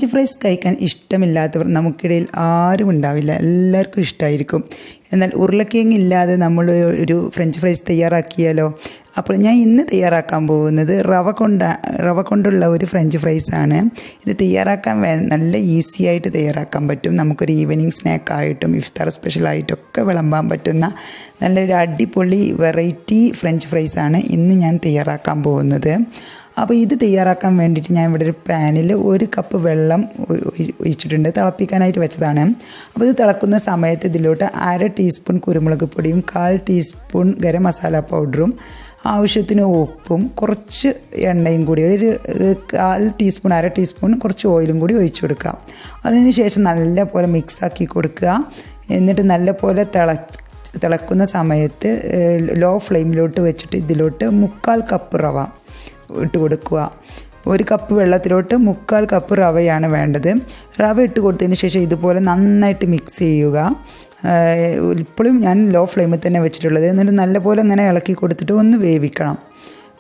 French fries കഴിക്കാൻ ഇഷ്ടമില്ലാത്തവർ നമുക്കിടയിൽ ആരും ഉണ്ടാവില്ല, എല്ലാവർക്കും ഇഷ്ടമായിരിക്കും. എന്നാൽ ഉരുളക്കിഴങ്ങ് ഇല്ലാതെ നമ്മൾ ഒരു ഫ്രഞ്ച് ഫ്രൈസ് തയ്യാറാക്കിയാലോ? അപ്പോൾ ഞാൻ ഇന്ന് തയ്യാറാക്കാൻ പോകുന്നത് റവ കൊണ്ടുള്ള ഒരു ഫ്രഞ്ച് ഫ്രൈസാണ്. ഇത് തയ്യാറാക്കാൻ നല്ല ഈസി ആയിട്ട് തയ്യാറാക്കാൻ പറ്റും. നമുക്കൊരു ഈവനിങ് സ്നാക്കായിട്ടും ഇഫ്താർ സ്പെഷ്യലായിട്ടൊക്കെ വിളമ്പാൻ പറ്റുന്ന നല്ലൊരു അടിപൊളി വെറൈറ്റി ഫ്രഞ്ച് ഫ്രൈസാണ് ഇന്ന് ഞാൻ തയ്യാറാക്കാൻ പോകുന്നത്. അപ്പോൾ ഇത് തയ്യാറാക്കാൻ വേണ്ടിയിട്ട് ഞാൻ ഇവിടെ ഒരു പാനിൽ 1 കപ്പ് വെള്ളം ഒഴിച്ചിട്ടുണ്ട്, തിളപ്പിക്കാനായിട്ട് വെച്ചതാണ്. അപ്പോൾ ഇത് തിളക്കുന്ന സമയത്ത് ഇതിലോട്ട് 1/2 ടീസ്പൂൺ കുരുമുളക് പൊടിയും 1/4 ടീസ്പൂൺ ഗരം മസാല പൗഡറും ആവശ്യത്തിന് ഉപ്പും കുറച്ച് എണ്ണയും കൂടി ഒരു 1/4 ടീസ്പൂൺ 1/2 ടീസ്പൂൺ കുറച്ച് ഓയിലും കൂടി ഒഴിച്ചു കൊടുക്കുക. അതിന് ശേഷം നല്ലപോലെ മിക്സാക്കി കൊടുക്കുക. എന്നിട്ട് നല്ലപോലെ തിളക്കുന്ന സമയത്ത് ലോ ഫ്ലെയിമിലോട്ട് വെച്ചിട്ട് ഇതിലോട്ട് 1/4 കപ്പ് റവ ഇട്ട് കൊടുക്കുക. 1 കപ്പ് വെള്ളത്തിലോട്ട് 1/4 കപ്പ് റവയാണ് വേണ്ടത്. റവ ഇട്ട് കൊടുത്തതിന് ശേഷം ഇതുപോലെ നന്നായിട്ട് മിക്സ് ചെയ്യുക. ഇപ്പോഴും ഞാൻ ലോ ഫ്ലെയിമിൽ തന്നെ വെച്ചിട്ടുള്ളത്. എന്നിട്ട് നല്ലപോലെ ഇങ്ങനെ ഇളക്കി കൊടുത്തിട്ട് ഒന്ന് വേവിക്കണം.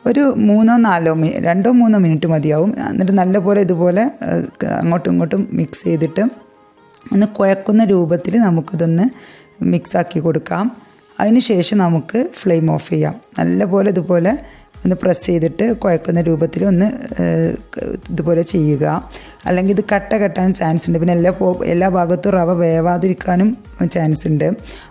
ഒരു 2-3 മിനിറ്റ് മതിയാവും. എന്നിട്ട് നല്ലപോലെ ഇതുപോലെ അങ്ങോട്ടും ഇങ്ങോട്ടും മിക്സ് ചെയ്തിട്ട് ഒന്ന് കുഴക്കുന്ന രൂപത്തിൽ നമുക്കിതൊന്ന് മിക്സാക്കി കൊടുക്കാം. അതിന് ശേഷം നമുക്ക് ഫ്ലെയിം ഓഫ് ചെയ്യാം. നല്ലപോലെ ഇതുപോലെ ഒന്ന് പ്രസ് ചെയ്തിട്ട് കുഴക്കുന്ന രൂപത്തിൽ ഒന്ന് ഇതുപോലെ ചെയ്യുക. അല്ലെങ്കിൽ ഇത് കെട്ടാൻ ചാൻസ് ഉണ്ട്. പിന്നെ എല്ലാ ഭാഗത്തും റവ വേവാതിരിക്കാനും ചാൻസ് ഉണ്ട്.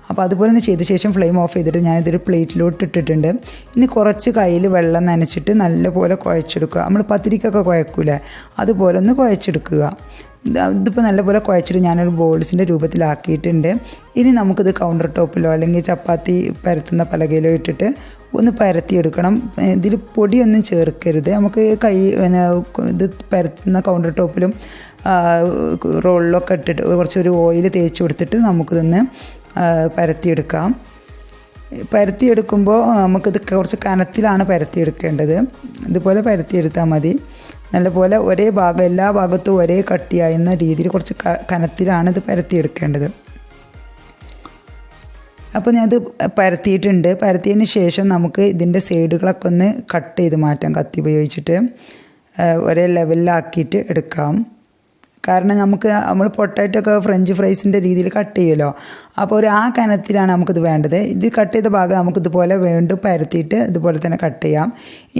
അപ്പോൾ അതുപോലെ ഒന്ന് ചെയ്ത ശേഷം ഫ്ലെയിം ഓഫ് ചെയ്തിട്ട് ഞാനിതൊരു പ്ലേറ്റിലോട്ട് ഇട്ടിട്ടുണ്ട്. ഇനി കുറച്ച് കയ്യിൽ വെള്ളം നനച്ചിട്ട് നല്ലപോലെ കുഴച്ചെടുക്കുക. നമ്മൾ പത്തിരിക്കൊക്കെ കുഴക്കൂലേ, അതുപോലെ ഒന്ന് കുഴച്ചെടുക്കുക. ഇതിപ്പോൾ നല്ലപോലെ കുഴച്ചിട്ട് ഞാനൊരു ബോൾസിൻ്റെ രൂപത്തിലാക്കിയിട്ടുണ്ട്. ഇനി നമുക്കിത് കൗണ്ടർ ടോപ്പിലോ അല്ലെങ്കിൽ ചപ്പാത്തി പരത്തുന്ന പലകയിലോ ഇട്ടിട്ട് ഒന്ന് പരത്തിയെടുക്കണം. ഇതിൽ പൊടിയൊന്നും ചേർക്കരുത്. നമുക്ക് ഇത് പരത്തുന്ന കൗണ്ടർ ടോപ്പിലും റോളിലൊക്കെ ഇട്ടിട്ട് കുറച്ചൊരു ഓയിൽ തേച്ച് കൊടുത്തിട്ട് നമുക്കിതൊന്ന് പരത്തിയെടുക്കാം. പരത്തിയെടുക്കുമ്പോൾ നമുക്കിത് കുറച്ച് കനത്തിലാണ് പരത്തിയെടുക്കേണ്ടത്. ഇതുപോലെ പരത്തിയെടുത്താൽ മതി. നല്ലപോലെ ഒരേ ഭാഗം എല്ലാ ഭാഗത്തും ഒരേ കട്ടിയാകുന്ന രീതിയിൽ കുറച്ച് കനത്തിലാണ് ഇത് പരത്തിയെടുക്കേണ്ടത്. അപ്പോൾ ഞാനത് പരത്തിയിട്ടുണ്ട്. പരത്തിയതിന് ശേഷം നമുക്ക് ഇതിൻ്റെ സൈഡുകളൊക്കെ ഒന്ന് കട്ട് ചെയ്ത് മാറ്റാം. കത്തി ഉപയോഗിച്ചിട്ട് ഒരേ ലെവലിലാക്കിയിട്ട് എടുക്കാം. കാരണം നമ്മൾ പൊട്ടാറ്റോ ഫ്രഞ്ച് ഫ്രൈസിൻ്റെ രീതിയിൽ കട്ട് ചെയ്യുമല്ലോ, അപ്പോൾ ആ കനത്തിലാണ് നമുക്കിത് വേണ്ടത്. ഇത് കട്ട് ചെയ്ത ഭാഗം നമുക്കിതുപോലെ വീണ്ടും പരത്തിയിട്ട് ഇതുപോലെ തന്നെ കട്ട് ചെയ്യാം.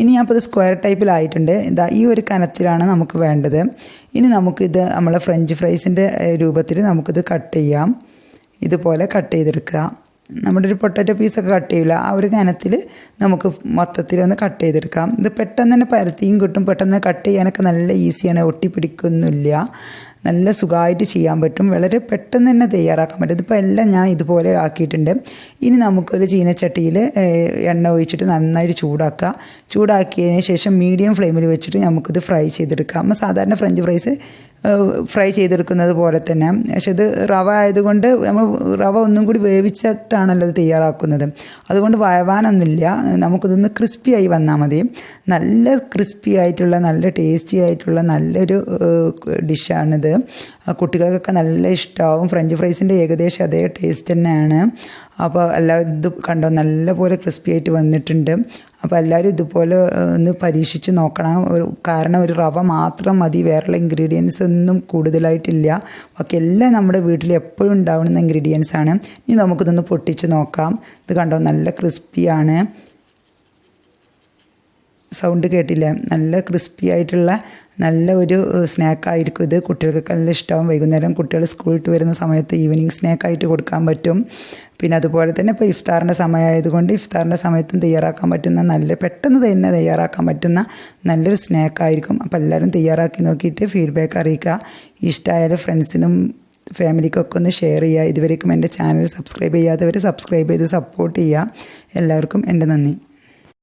ഇനി അപ്പോൾ ഇത് സ്ക്വയർ ടൈപ്പിലായിട്ടുണ്ട്. ഈ ഒരു കനത്തിലാണ് നമുക്ക് വേണ്ടത്. ഇനി നമുക്കിത് നമ്മളെ ഫ്രഞ്ച് ഫ്രൈസിൻ്റെ രൂപത്തിൽ നമുക്കിത് കട്ട് ചെയ്യാം. ഇതുപോലെ കട്ട് ചെയ്തെടുക്കുക. നമ്മുടെ ഒരു പൊട്ടാറ്റോ പീസൊക്കെ കട്ട് ചെയ്യില്ല, ആ ഒരു കനത്തിൽ നമുക്ക് മൊത്തത്തിലൊന്ന് കട്ട് ചെയ്തെടുക്കാം. ഇത് പെട്ടെന്ന് തന്നെ പരത്തിയും കിട്ടും. പെട്ടെന്ന് കട്ട് ചെയ്യാനൊക്കെ നല്ല ഈസിയാണ്, ഒട്ടിപ്പിടിക്കൊന്നുമില്ല. നല്ല സുഖമായിട്ട് ചെയ്യാൻ പറ്റും. വളരെ പെട്ടെന്ന് തന്നെ തയ്യാറാക്കാൻ പറ്റും. ഇതിപ്പോൾ എല്ലാം ഞാൻ ഇതുപോലെ ആക്കിയിട്ടുണ്ട്. ഇനി നമുക്കൊരു ചീനച്ചട്ടിയിൽ എണ്ണ ഒഴിച്ചിട്ട് നന്നായിട്ട് ചൂടാക്കിയതിന് ശേഷം മീഡിയം ഫ്ലെയിമിൽ വെച്ചിട്ട് നമുക്കിത് ഫ്രൈ ചെയ്തെടുക്കാം. നമ്മൾ സാധാരണ ഫ്രഞ്ച് ഫ്രൈസ് ഫ്രൈ ചെയ്തെടുക്കുന്നത് പോലെ തന്നെ. പക്ഷെ ഇത് റവ ആയതുകൊണ്ട് നമ്മൾ റവ ഒന്നും കൂടി വേവിച്ചിട്ടാണല്ലോ ഇത് തയ്യാറാക്കുന്നത്. അതുകൊണ്ട് വയവാനൊന്നുമില്ല. നമുക്കിതൊന്ന് ക്രിസ്പി ആയി വന്നാൽ മതി. നല്ല ക്രിസ്പി ആയിട്ടുള്ള നല്ല ടേസ്റ്റി ആയിട്ടുള്ള നല്ലൊരു ഡിഷാണിത്. കുട്ടികൾക്കൊക്കെ നല്ല ഇഷ്ടമാവും. ഫ്രഞ്ച് ഫ്രൈസിൻ്റെ ഏകദേശം അതേ ടേസ്റ്റ് തന്നെയാണ്. അപ്പോൾ എല്ലാവരും ഇത് കണ്ടോ, നല്ലപോലെ ക്രിസ്പി ആയിട്ട് വന്നിട്ടുണ്ട്. അപ്പോൾ എല്ലാവരും ഇതുപോലെ ഒന്ന് പരീക്ഷിച്ച് നോക്കണം. കാരണം ഒരു റവ മാത്രം മതി, വേറെ ഇൻഗ്രീഡിയൻസ് ഒന്നും കൂടുതലായിട്ടില്ല. ബാക്കി എല്ലാം നമ്മുടെ വീട്ടിൽ എപ്പോഴും ഉണ്ടാവുന്ന ഇൻഗ്രീഡിയൻസ് ആണ്. ഇനി നമുക്കിതൊന്ന് പൊട്ടിച്ച് നോക്കാം. ഇത് കണ്ടോ, നല്ല ക്രിസ്പിയാണ്. സൗണ്ട് കേട്ടില്ലേ? നല്ല ക്രിസ്പി ആയിട്ടുള്ള നല്ല ഒരു സ്നാക്കായിരിക്കും ഇത്. കുട്ടികൾക്കൊക്കെ നല്ല ഇഷ്ടമാവും. വൈകുന്നേരം കുട്ടികൾ സ്കൂളിൽ വരുന്ന സമയത്ത് ഈവനിങ് സ്നാക്കായിട്ട് കൊടുക്കാൻ പറ്റും. പിന്നെ അതുപോലെ തന്നെ ഇപ്പോൾ ഇഫ്താറിൻ്റെ സമയമായതുകൊണ്ട് ഇഫ്താറിൻ്റെ സമയത്തും തയ്യാറാക്കാൻ പറ്റുന്ന പെട്ടെന്ന് തന്നെ തയ്യാറാക്കാൻ പറ്റുന്ന നല്ലൊരു സ്നാക്കായിരിക്കും. അപ്പോൾ എല്ലാവരും തയ്യാറാക്കി നോക്കിയിട്ട് ഫീഡ്ബാക്ക് അറിയിക്കുക. ഇഷ്ടമായാലും ഫ്രണ്ട്സിനും ഫാമിലിക്കൊക്കെ ഒന്ന് ഷെയർ ചെയ്യുക. ഇതുവരേക്കും എൻ്റെ ചാനൽ സബ്സ്ക്രൈബ് ചെയ്യാത്തവർ സബ്സ്ക്രൈബ് ചെയ്ത് സപ്പോർട്ട് ചെയ്യുക. എല്ലാവർക്കും എൻ്റെ നന്ദി.